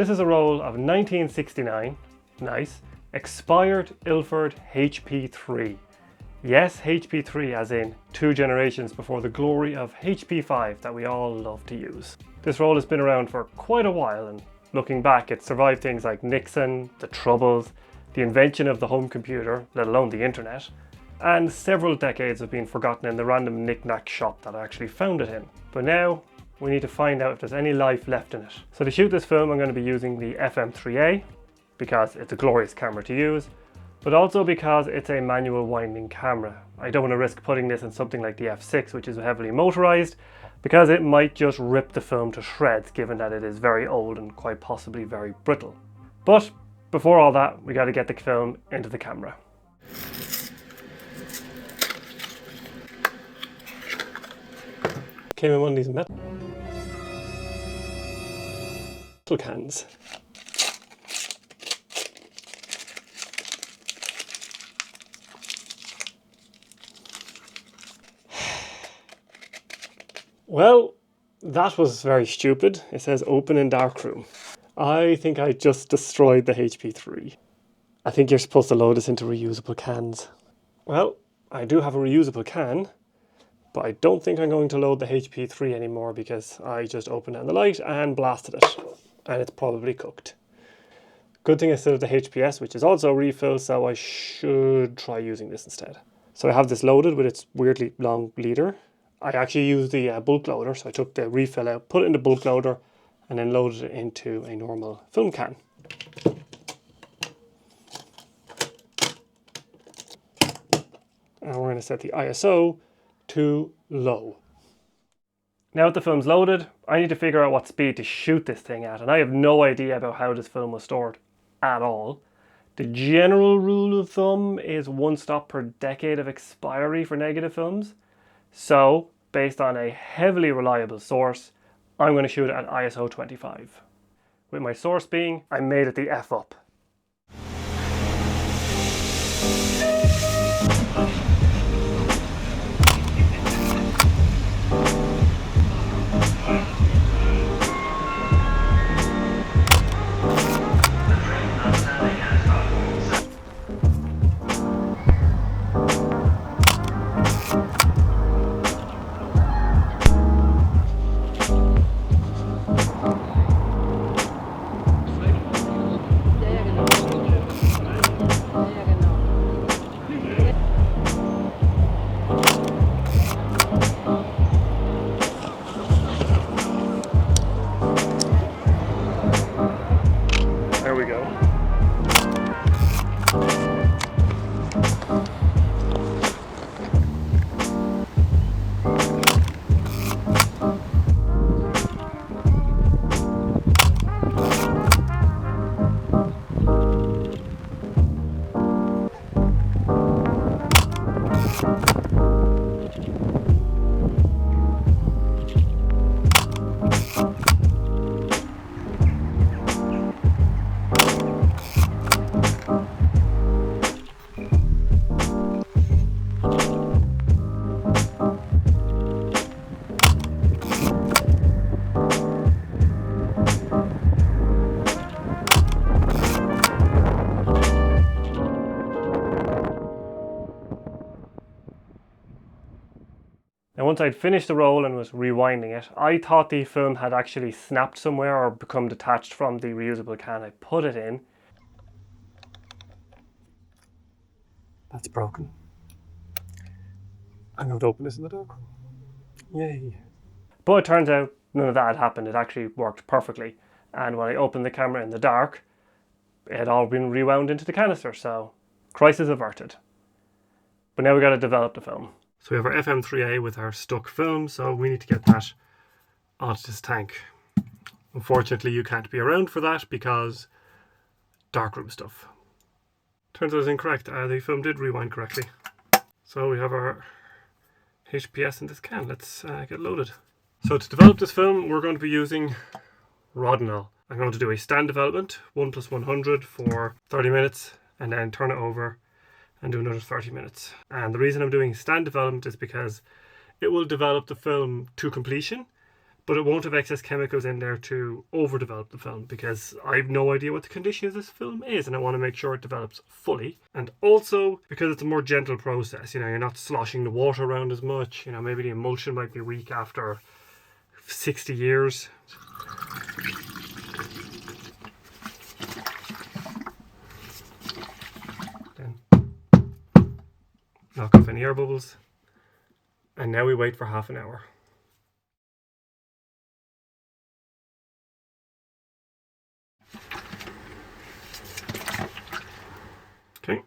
This is a roll of 1969, nice, expired Ilford HP3. Yes, HP3 as in 2 generations before the glory of HP5 that we all love to use. This roll has been around for quite a while, and looking back it survived things like Nixon, the Troubles, the invention of the home computer, let alone the internet, and several decades of being forgotten in the random knick-knack shop that I actually found it in. But now we need to find out if there's any life left in it. So to shoot this film I'm going to be using the FM3A because it's a glorious camera to use, but also because it's a manual winding camera. I don't want to risk putting this in something like the F6, which is heavily motorized, because it might just rip the film to shreds given that it is very old and quite possibly very brittle. But before all that, we got to get the film into the camera. Came in one of these metal cans. Well, that was very stupid. It says open in darkroom. I think I just destroyed the HP3. I think you're supposed to load this into reusable cans. Well, I do have a reusable can, but I don't think I'm going to load the HP3 anymore because I just opened down the light and blasted it, and it's probably cooked. Good thing I still have the HPS, which is also a refill, so I should try using this instead. So I have this loaded with its weirdly long leader. I actually used the bulk loader, so I took the refill out, put it in the bulk loader, and then loaded it into a normal film can. And we're going to set the ISO to low. Now that the film's loaded, I need to figure out what speed to shoot this thing at, and I have no idea about how this film was stored at all. The general rule of thumb is 1 stop per decade of expiry for negative films. So, based on a heavily reliable source, I'm going to shoot it at ISO 25. With my source being, I made it the F up. There we go. And once I'd finished the roll and was rewinding it, I thought the film had actually snapped somewhere or become detached from the reusable can I put it in. That's broken. I'm going to open this in the dark. Yay. But it turns out none of that had happened. It actually worked perfectly. And when I opened the camera in the dark, it had all been rewound into the canister, so crisis averted. But now we got to develop the film. So we have our FM3A with our stuck film, so we need to get that onto this tank. Unfortunately, you can't be around for that because darkroom stuff. Turns out I was incorrect. The film did rewind correctly. So we have our HPS in this can. Let's get loaded. So to develop this film, we're going to be using Rodinal. I'm going to do a stand development, 1+100 for 30 minutes, and then turn it over and do another 30 minutes. And the reason I'm doing stand development is because it will develop the film to completion but it won't have excess chemicals in there to overdevelop the film, because I have no idea what the condition of this film is and I want to make sure it develops fully. And also because it's a more gentle process, you know, you're not sloshing the water around as much, you know, maybe the emulsion might be weak after 60 years. Then knock off any air bubbles, and now we wait for half an hour. Okay.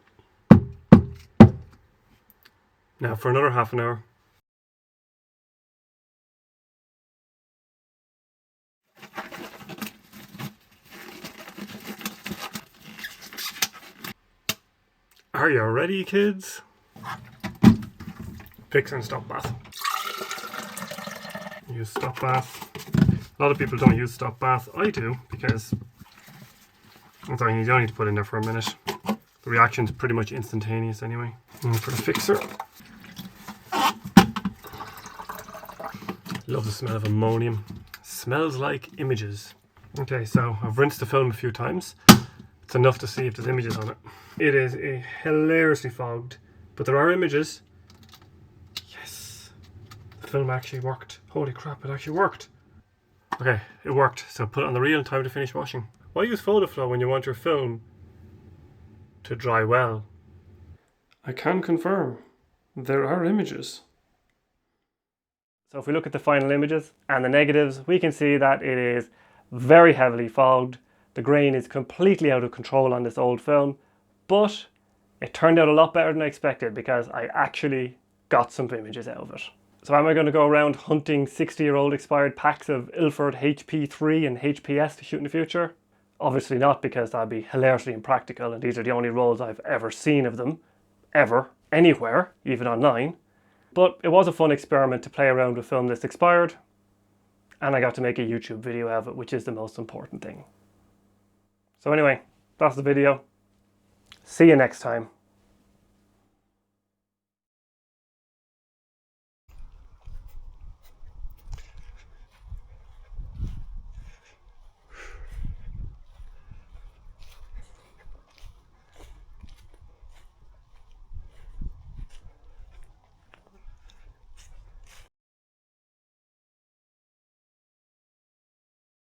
Now for another half an hour. Are you ready, kids? Fix and stop bath. Use stop bath. A lot of people don't use stop bath. I do, because you don't need to put it in there for a minute. The reaction's pretty much instantaneous anyway. And for the fixer. Love the smell of ammonium. Smells like images. Okay, so I've rinsed the film a few times. It's enough to see if there's images on it. It is hilariously fogged, but there are images. Yes, the film actually worked. Holy crap, it actually worked. Okay, it worked. So put it on the reel, time to finish washing. Why use photo flow when you want your film to dry well? I can confirm there are images. So if we look at the final images and the negatives, we can see that it is very heavily fogged. The grain is completely out of control on this old film, but it turned out a lot better than I expected because I actually got some images out of it. So am I going to go around hunting 60-year-old expired packs of Ilford HP3 and HPS to shoot in the future? Obviously not, because that'd be hilariously impractical, and these are the only rolls I've ever seen of them, ever, anywhere, even online. But it was a fun experiment to play around with film that's expired, and I got to make a YouTube video of it, which is the most important thing. So anyway, that's the video. See you next time.